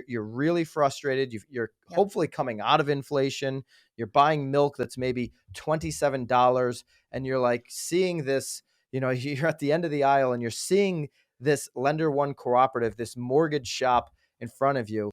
You're really frustrated. You're hopefully coming out of inflation. You're buying milk that's maybe $27, and you're like seeing this, you're at the end of the aisle and you're seeing this Lender One cooperative, this mortgage shop in front of you.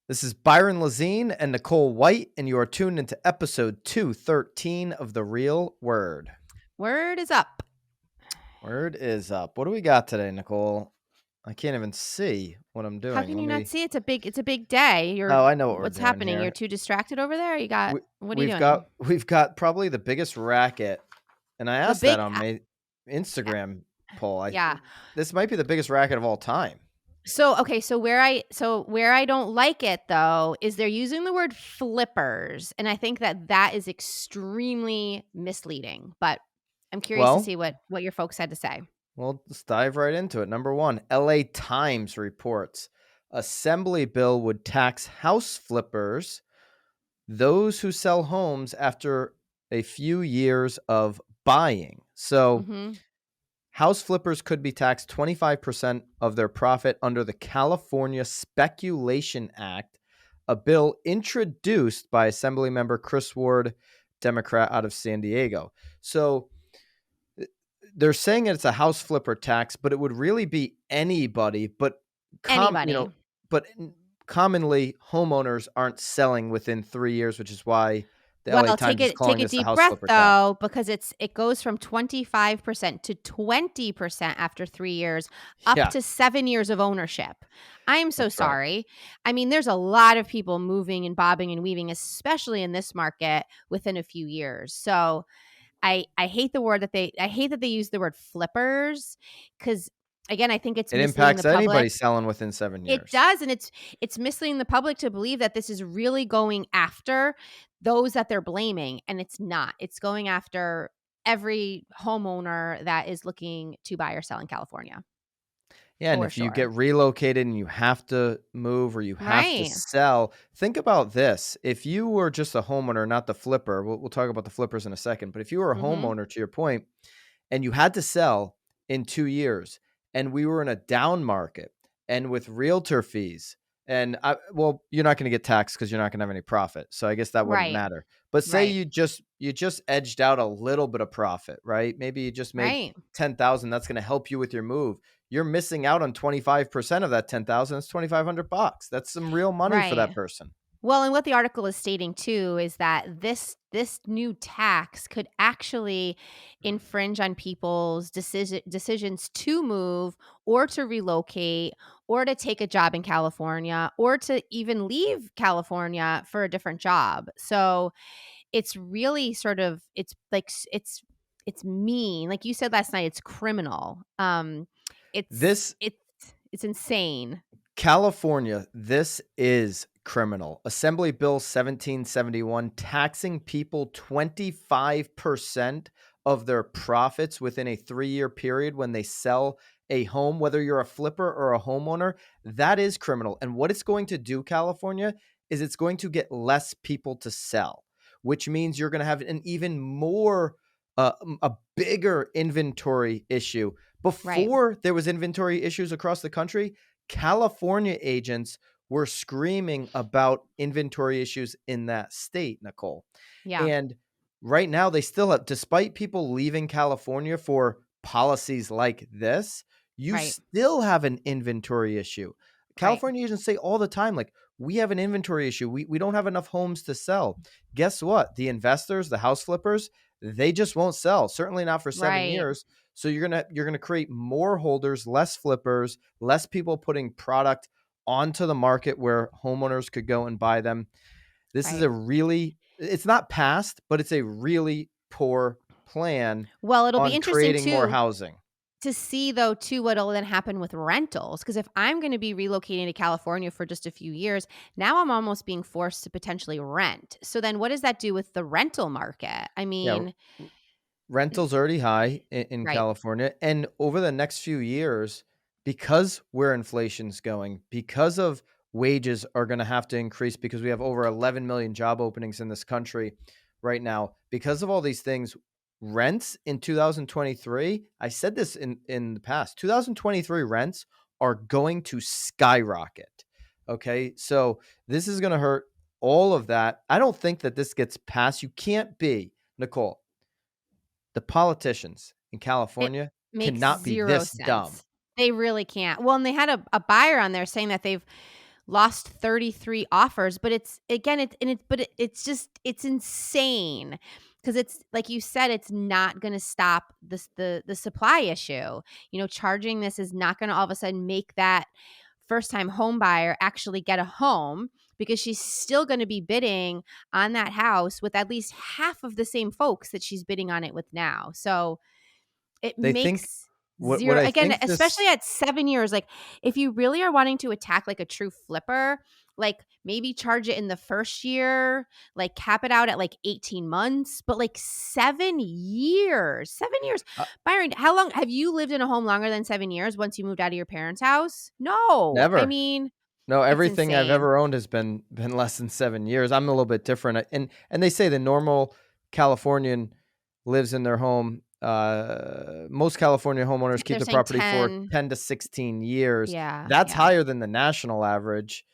This is Byron and Nicole White, and you are tuned into episode 213 of The Real Word. Word is up. Word is up. What do we got today, Nicole? I can't even see what I'm doing. How can you not see? It's a big day. I know what what's we're doing happening. here. You're too distracted over there. What are you doing? We've got probably the biggest racket, and I asked that on my Instagram poll. This might be the biggest racket of all time. So where I don't like it though is they're using the word flippers, and I think that is extremely misleading. But I'm curious to see what your folks had to say. Well, let's dive right into it. Number one, LA Times reports Assembly bill would tax house flippers, those who sell homes after a few years of buying. So house flippers could be taxed 25% of their profit under the California Speculation Act, a bill introduced by Assemblymember Chris Ward, Democrat out of San Diego. So they're saying it's a house flipper tax, but it would really be anybody. But commonly homeowners aren't selling within 3 years, which is why the LA Times is calling this a house flipper tax. Though, because it goes from 25% to 20% after 3 years, up to 7 years of ownership. I'm so sorry. Right. I mean, there's a lot of people moving and bobbing and weaving, especially in this market, within a few years. So I hate that they use the word flippers, because again, I think it impacts anybody selling within 7 years. It does, and it's misleading the public to believe that this is really going after those that they're blaming, and it's not. It's going after every homeowner that is looking to buy or sell in California. Yeah, and if you get relocated and you have to move or you have to sell, think about this. If you were just a homeowner, not the flipper, we'll talk about the flippers in a second, but if you were a homeowner, to your point, and you had to sell in 2 years, and we were in a down market and with realtor fees, and you're not going to get taxed because you're not going to have any profit. So I guess that wouldn't matter. But say you just edged out a little bit of profit, right? Maybe you just made $10,000. That's going to help you with your move. You're missing out on 25% of that $10,000. That's $2,500. That's some real money for that person. Well, and what the article is stating too is that this new tax could actually infringe on people's decisions to move or to relocate or to take a job in California or to even leave California for a different job. So it's really it's mean. Like you said last night, it's criminal. It's insane. California, this is criminal. Assembly Bill 1771, taxing people 25% of their profits within a 3-year period when they sell a home, whether you're a flipper or a homeowner. That is criminal. And what it's going to do, California, is it's going to get less people to sell, which means you're going to have an even more, a bigger inventory issue. Before there was inventory issues across the country, California agents were screaming about inventory issues in that state, Nicole. Yeah. And right now they still have, despite people leaving California for policies like this, you still have an inventory issue. California agents say all the time, like, we have an inventory issue. We don't have enough homes to sell. Guess what? The investors, the house flippers, they just won't sell. Certainly not for 7 years. So you're gonna create more holders, less flippers, less people putting product onto the market where homeowners could go and buy them. This is it's not passed, but it's a really poor plan. Well, it'll be interesting creating more housing. To see though too what'll then happen with rentals, because if I'm going to be relocating to California for just a few years, now I'm almost being forced to potentially rent. So then what does that do with the rental market? I mean, rental's already high in California, and over the next few years, because where inflation's going, because of wages are going to have to increase because we have over 11 million job openings in this country right now. Because of all these things, rents in 2023, I said this in the past, 2023 rents are going to skyrocket. Okay. So this is going to hurt all of that. I don't think that this gets passed. You can't be, Nicole, the politicians in It California makes cannot be 0 this dumb. sense. They really can't. Well, and they had a buyer on there saying that they've lost 33 offers, but it's again, it's just it's insane because it's like you said, it's not going to stop the supply issue. You know, charging this is not going to all of a sudden make that first time home buyer actually get a home because she's still going to be bidding on that house with at least half of the same folks that she's bidding on it with now. So it They think makes what 0 I again, think especially this at 7 years, like, if you really are wanting to attack, like, a true flipper, like, maybe charge it in the first year, like, cap it out at, like, 18 months, but, like, 7 years, 7 years. uh, Byron, how long have you lived in a home longer than 7 years once you moved out of your parents' house? No. I never. mean, No, it's everything I've insane. ever owned has been less than 7 years. I'm a little bit different, and they say the normal Californian lives in their home, most California homeowners keep They're the saying property for 10. 10 to 16 years. Yeah, That's yeah. higher than the national average.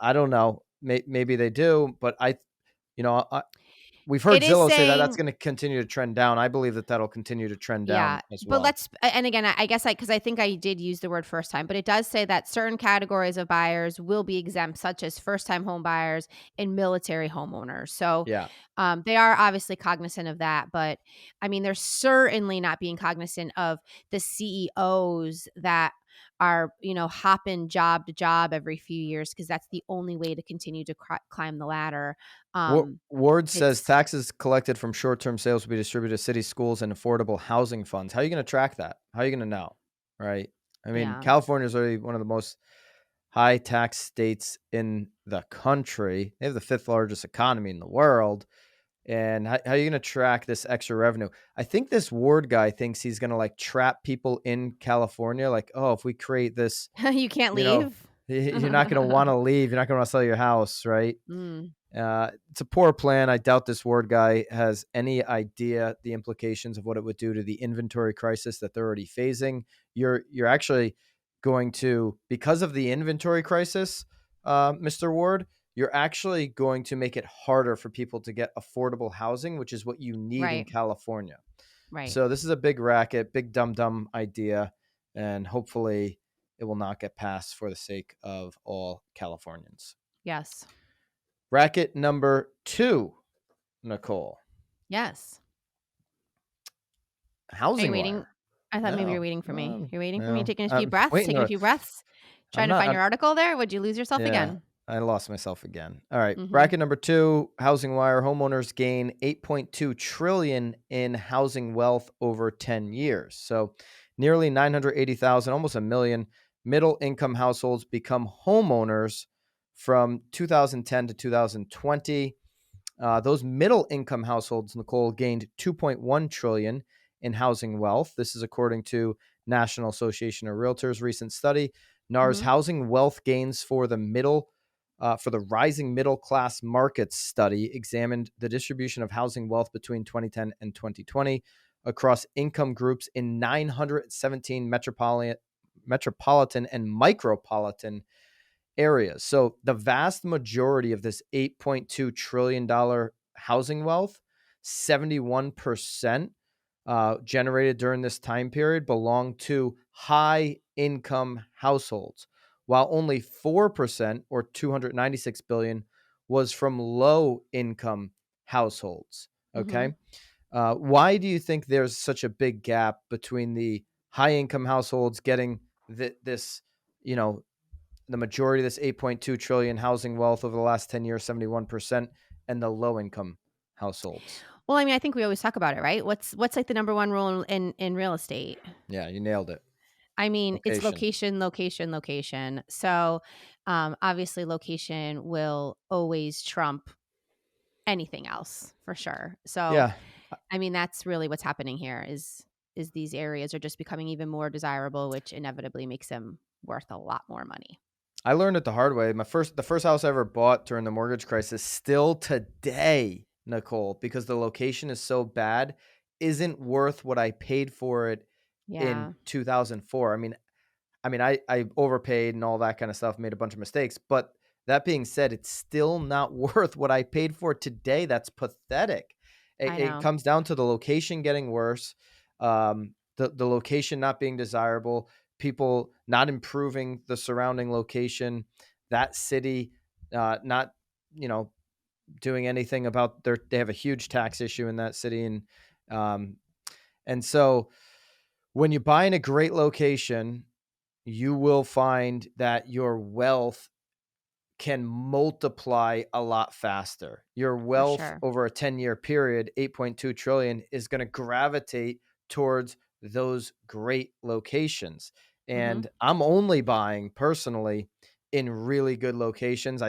I don't know. Maybe they do, but you know, we've heard It is Zillow say that that's saying gonna continue to trend down. I believe that that'll continue to trend down yeah, as but well. and again, I guess because I think I did use the word first time, but it does say that certain categories of buyers will be exempt, such as first time home buyers and military homeowners. So Yeah. they are obviously cognizant of that, but I mean, they're certainly not being cognizant of the CEOs that are, you know, hopping job to job every few years because that's the only way to continue to climb the ladder. Ward says It's taxes collected from short-term sales will be distributed to city schools and affordable housing funds. How are you going to track that? How are you going to know? Right. I mean, yeah. California is already one of the most high tax states in the country. They have the fifth largest economy in the world. And how are you going to track this extra revenue? I think this Ward guy thinks he's going to like trap people in California. Like, oh, if we create this, You can't you know, leave. you're not going to want to leave. You're not going to want to sell your house. Right. Mm, It's a poor plan. I doubt this Ward guy has any idea the implications of what it would do to the inventory crisis that they're already facing. You're actually going to, because of the inventory crisis, Mr. Ward, you're actually going to make it harder for people to get affordable housing, which is what you need in right, California. right. So this is a big racket, big dumb idea, and hopefully it will not get passed for the sake of all Californians. Yes. Racket number 2, Nicole. Yes. Are you Housing waiting? Wire. I thought maybe you're No, waiting for me. no, You're waiting for me? no. Taking a few I'm breaths? waiting. Taking a few breaths? I'm Trying to not. find your article there? Would you lose yourself Yeah, again? I lost myself again. All right. Mhm. Bracket number 2, Housing Wire. Homeowners gain 8.2 trillion in housing wealth over 10 years. So nearly 980,000, almost a million middle income households become homeowners from 2010 to 2020. Those middle income households, Nicole, gained 2.1 trillion in housing wealth. This is according to National Association of Realtors' recent study. NAR's Mhm. housing wealth gains for the rising middle class markets study examined the distribution of housing wealth between 2010 and 2020 across income groups in 917 metropolitan and micropolitan areas. So the vast majority of this $8.2 trillion housing wealth, 71% generated during this time period, belonged to high income households, while only 4% or 296 billion was from low income households. Mhm. Okay. Why do you think there's such a big gap between the high income households getting this, you know, the majority of this 8.2 trillion housing wealth over the last 10 years, 71%, and the low income households? Well, I mean, I think we always talk about it, right? What's like the number one rule in real estate? Yeah, you nailed it. I mean, it's Location. location, location, location. So, obviously location will always trump anything else for sure. So, Yeah. I mean, that's really what's happening here is these areas are just becoming even more desirable, which inevitably makes them worth a lot more money. I learned it the hard way. The first house I ever bought during the mortgage crisis, still today, Nicole, because the location is so bad, isn't worth what I paid for it in Yeah, 2004. I overpaid and all that kind of stuff, made a bunch of mistakes. But that being said, it's still not worth what I paid for today. That's pathetic. I It know. comes down to the location getting worse, the location not being desirable, people not improving the surrounding location, that city not, you know, doing anything about they have a huge tax issue in that city. Um, and so when you buy in a great location, you will find that your wealth can multiply a lot faster. Your For wealth sure. over a 10-year period, 8.2 trillion, is going to gravitate towards those great locations. Mhm. And I'm only buying personally in really good locations.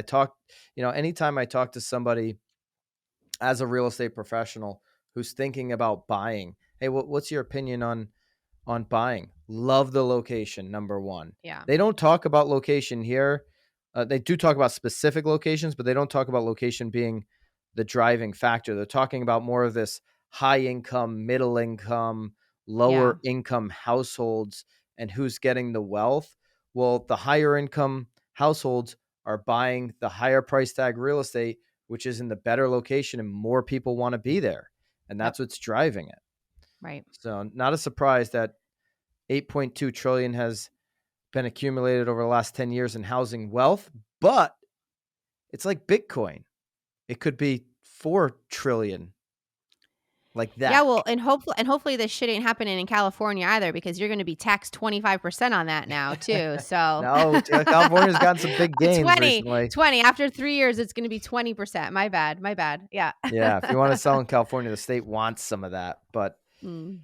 Anytime I talk to somebody as a real estate professional who's thinking about buying, hey, what's your opinion on buying? Love the location, number one. Yeah. They don't talk about location here. They do talk about specific locations, but they don't talk about location being the driving factor. They're talking about more of this high income, middle income, Yeah. lower income households and who's getting the wealth. Well, the higher income households are buying the higher price tag real estate, which is in the better location, and more people want to be there. And Yep. that's what's driving it. Right. So, not a surprise that 8.2 trillion has been accumulated over the last 10 years in housing wealth, but it's like Bitcoin. It could be 4 trillion like Yeah, that. well, and hopefully this shit ain't happening in California either, because you're gonna be taxed 25% on that now too, so No, California's gotten some big gains 20, recently. 20. After 3 years, it's gonna be 20%. My bad, my bad. Yeah. Yeah, if you want to sell in California, the state wants some of that, but Mm.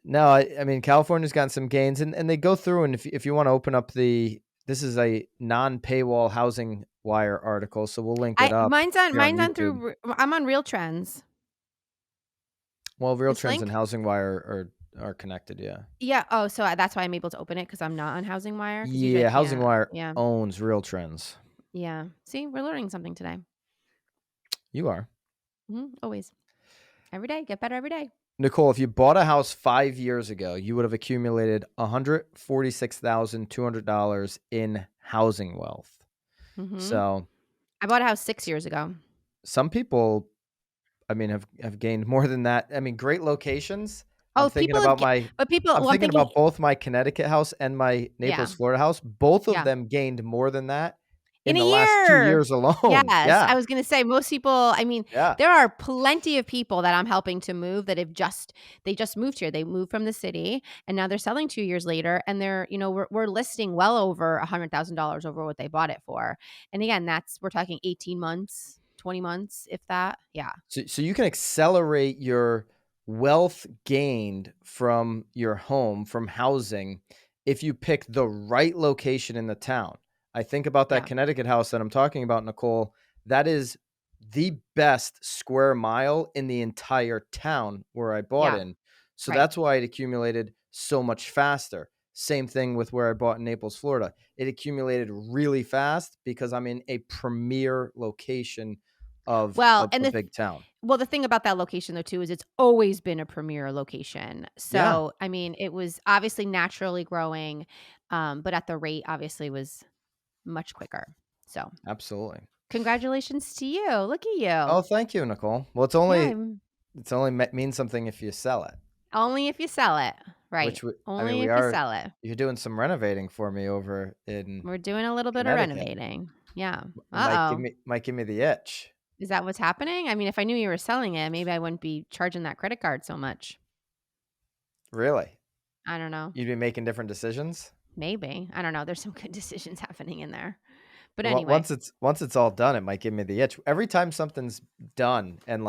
no, I mean California's gotten some gains, and they go through, and if you want to open up this is a non-paywall Housing Wire article, so we'll link it I up mine's on here on mine's on YouTube. through I'm on Real Trends. Well, Real This Trends and link? Housing Wire are connected, yeah. Yeah, oh, so that's why I'm able to open it, because 'cause I'm not on Housing Wire, because usually I Yeah, Housing can't. Wire Yeah, owns Real Trends. yeah. See, we're learning something today. You are. Mhm, always. Every day, get better every day. Nicole, if you bought a house 5 years ago, you would have accumulated $146,200 in housing wealth. Mhm. So, I bought a house 6 years ago. some people, have gained more than that. I mean, great locations. I'm Oh, thinking people have about g my but people I'm well, I'm thinking thinking about both my Connecticut house and my yeah, Naples, Florida house. Both of yeah. them gained more than that In in a the last 2 year! years alone. Yes, Yeah. I was gonna say most people, I mean, Yeah. there are plenty of people that I'm helping to move that they just moved here. They moved from the city, and now they're selling 2 years later, and we're listing well over $100,000 over what they bought it for. And again, we're talking 18 months, 20 months, if that. Yeah. So you can accelerate your wealth gained from your home, from housing, if you pick the right location in the town. I think about that Yeah. Connecticut house that I'm talking about, Nicole. That is the best square mile in the entire town where I bought Yeah. in. So Right. that's why it accumulated so much faster. Same thing with where I bought in Naples, Florida. It accumulated really fast because I'm in a premier location of Well, a big town. well, the thing about that location though too is it's always been a premier location. Yeah, So, I mean, it was obviously naturally growing, but at the rate obviously was much quicker. So, absolutely. congratulations to you. Look at Oh, you. thank you, Nicole. Well, Yeah, I'm it's only means something if you sell it, only if you sell it. Right. which Only we if you are. sell it. You're doing some renovating for me over in We're doing a little bit of Connecticut. renovating. Yeah. It might Uh-oh. give me the itch. Is that what's happening? I mean, if I knew you were selling it, maybe I wouldn't be charging that credit card so much. Really, I don't know. you'd be making different decisions. Maybe. I don't know. There's some good decisions happening in there. But Well, anyway. once it's all done, it might give me the itch. Every time something's done, and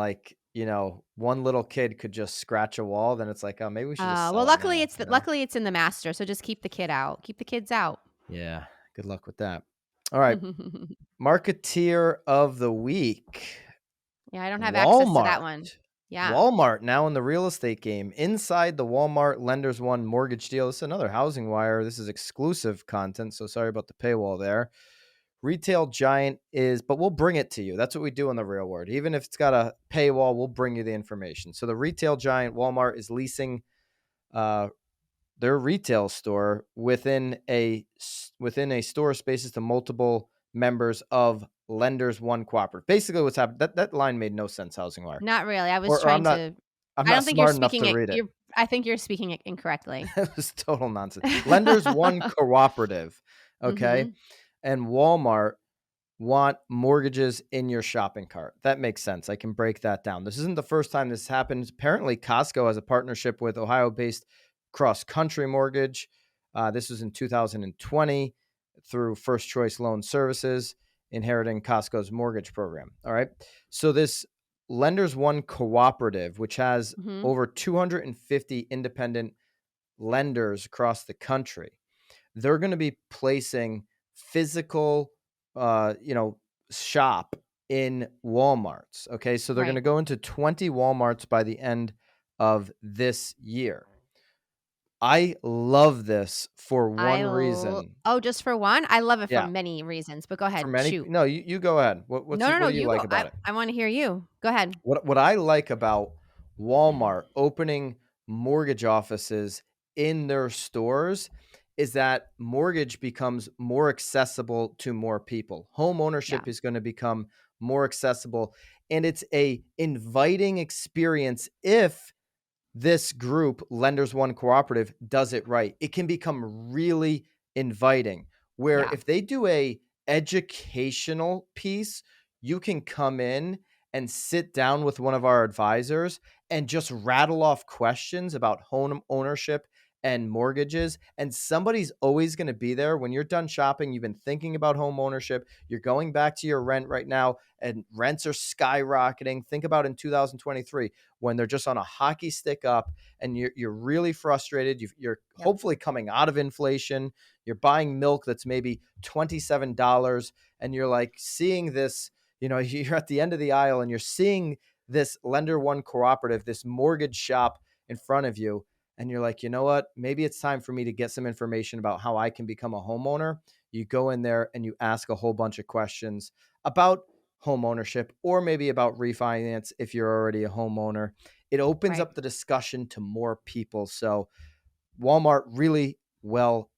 one little kid could just scratch a wall, then it's like, oh, maybe we should just Well, sell it now. You know? luckily it's in the master, so just keep the kid out. Keep the kids out. Yeah. Good luck with that. All right. Marketeer of the week. Yeah, I don't have access to Walmart. that one. Yeah. Walmart now in the real estate game. Inside the Walmart Lenders One mortgage deal. This is another Housing Wire. This is exclusive content, so sorry about the paywall there. Retail giant is, but we'll bring it to you. That's what we do in the real world. Even if it's got a paywall, we'll bring you the information. So the retail giant Walmart is leasing their retail store within a store spaces to multiple members of Lenders One Cooperative. Basically, what's happened, that line made no sense, Housing Wire. Not really. I was Or trying to I'm I not don't think you're smart enough speaking to it read it. I think you're speaking it incorrectly. It was total nonsense. Lenders One Cooperative, okay? Mhm. And Walmart want mortgages in your shopping cart. That makes sense. I can break that down. This isn't the first time this happens. Apparently, Costco has a partnership with Ohio-based Cross Country Mortgage. This was in 2020 through First Choice Loan Services, inheriting Costco's mortgage program. All right. So this Lenders One Cooperative, which has Mhm. over 250 independent lenders across the country, they're going to be placing physical, shop in Walmarts. Okay. So they're going Right. to go into 20 Walmarts by the end of this year. I love this for one reason. Oh, just for one? I love it for Yeah. many reasons, but go For ahead. many, Shoot. no, you go ahead. No, no, What no, do you you go. like about it? I wanna hear you. Go ahead. What I like about Walmart opening mortgage offices in their stores is that mortgage becomes more accessible to more people. Home Yeah. ownership is going to become more accessible, and it's a inviting experience if this group, Lenders One Cooperative, does it right. It can become really inviting, where Yeah. if they do a educational piece, you can come in and sit down with one of our advisors and just rattle off questions about home ownership and mortgages. And somebody's always going to be there when you're done shopping. You've been thinking about home ownership. You're going back to your rent right now, and rents are skyrocketing. Think about in 2023 when they're just on a hockey stick up, and you're really frustrated. You're Yep. hopefully coming out of inflation. You're buying milk that's maybe $27, and you're like seeing this. You're at the end of the aisle and you're seeing this Lender One Cooperative, this mortgage shop in front of you. And you're like, you know what? Maybe it's time for me to get some information about how I can become a homeowner. You go in there and you ask a whole bunch of questions about home ownership, or maybe about refinance if you're already a homeowner. It opens Right. up the discussion to more people. So Walmart, really well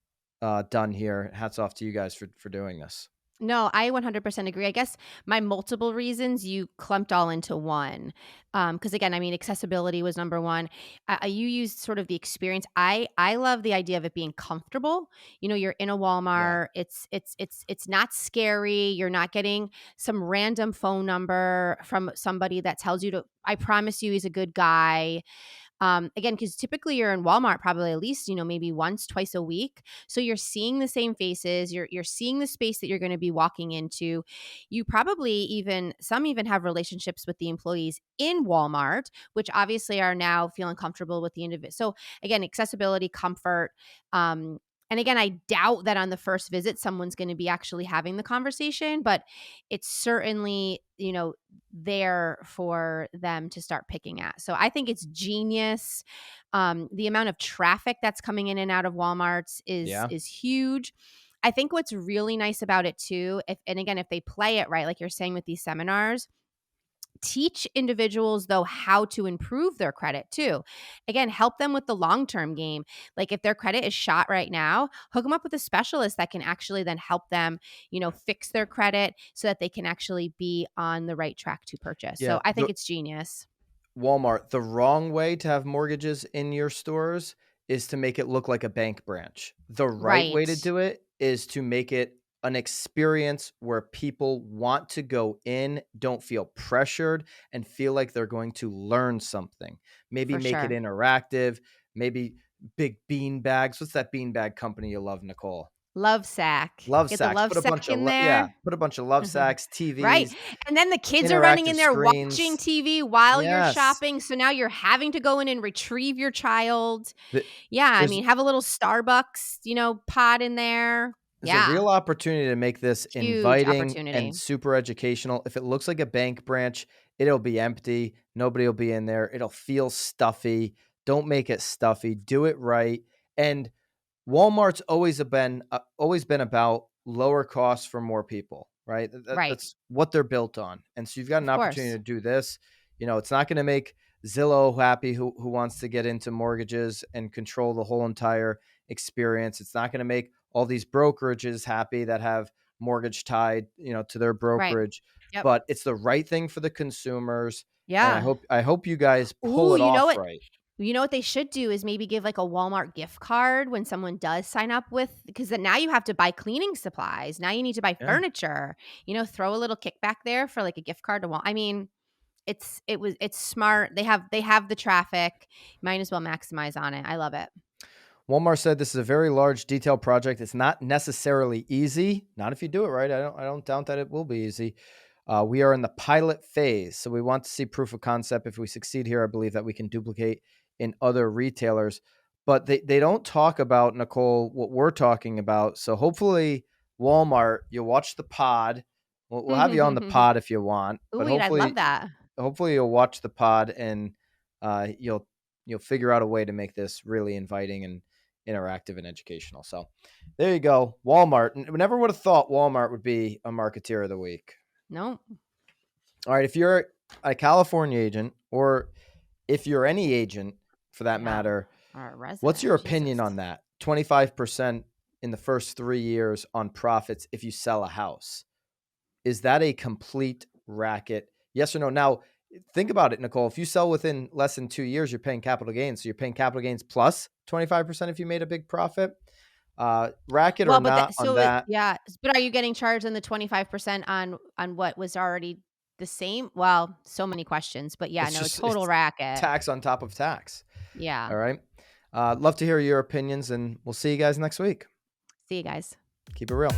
done here. Hats off to you guys for doing this. No, I 100% agree. I guess my multiple reasons you clumped all into one. Because again, I mean, accessibility was number one. You used sort of the experience. I love the idea of it being comfortable. You're in a Yeah. Walmart. It's not scary. You're not getting some random phone number from somebody that tells you to. I promise you, he's a good guy. Again, because typically you're in Walmart probably at least, maybe once, twice a week. So you're seeing the same faces. You're seeing the space that you're going to be walking into. You probably some even have relationships with the employees in Walmart, which obviously are now feeling comfortable with the individual. So again, accessibility, comfort. And again, I doubt that on the first visit someone's going to be actually having the conversation, but it's certainly, there for them to start picking at. So I think it's genius. The amount of traffic that's coming in and out of Walmarts is Yeah. is huge. I think what's really nice about it too, if they play it right, like you're saying with these seminars, teach individuals though how to improve their credit too. Again, help them with the long-term game. Like if their credit is shot right now, hook them up with a specialist that can actually then help them, fix their credit so that they can actually be on the right track to purchase. Yeah. So I think it's genius. Walmart, the wrong way to have mortgages in your stores is to make it look like a bank branch. The right way to Right. do it is to make it an experience where people want to go in, don't feel pressured, and feel like they're going to learn something. Maybe For make it sure. interactive, maybe big bean bags. What's that bean bag company you love, Nicole? Love sack. Love Get the sacks. love sack in Yeah, there. put a bunch of love sacks, Right. TVs, And then the kids are running in interactive there watching screens. TV while you're Yes. shopping. So now you're having to go in and retrieve your child. The- Yeah, I There's mean, have a little Starbucks, pod in there. There's a Yeah. real opportunity to make this Huge inviting opportunity. and super educational. If it looks like a bank branch, it'll be empty. Nobody will be in there. It'll feel stuffy. Don't make it stuffy. Do it right. And Walmart's always been about lower costs for more people, right? Right. That's what they're built on. And so you've got an Of opportunity course. to do this. It's not going to make Zillow happy who wants to get into mortgages and control the whole entire experience. It's not going to make all these brokerages happy that have mortgage tied, to their Right. brokerage, Yep. but it's the right thing for the consumers. And Yeah. I hope you guys pull Ooh, it you know off what? right. You know what they should do is maybe give like a Walmart gift card when someone does sign up with, because then now you have to buy cleaning supplies. Now you need to buy Yeah. furniture. Throw a little kickback there for like a gift card to Walmart. I mean, it's smart. They have the traffic. Might as well maximize on it. I love it. Walmart said this is a very large, detailed project. It's not necessarily easy. Not if you do it right. I don't doubt that it will be easy. We are in the pilot phase, so we want to see proof of concept. If we succeed here, I believe that we can duplicate in other retailers. But they don't talk about, Nicole, what we're talking about. So hopefully, Walmart, you'll watch the pod. We'll have you on the pod if you want, but Ooh, I'd love that. hopefully you'll watch the pod and you'll figure out a way to make this really inviting and interactive and educational. So there you go. Walmart. Never would have thought Walmart would be a Marketeer of the week. No. All right. If you're a California agent, or if you're any agent for that matter, Or a resident. what's your opinion Jesus. on that? 25% in the first 3 years on profits if you sell a house. Is that a complete racket? Yes or no? Now, think about it, Nicole. If you sell within less than 2 years, you're paying capital gains. So you're paying capital gains plus 25% if you made a big profit. Racket or not on that. Yeah. But are you getting charged on the 25% on what was already the same? Well, so many questions, but yeah, total It's racket. tax on top of tax. Yeah. All right. Love to hear your opinions, and we'll see you guys next week. See you guys. Keep it real.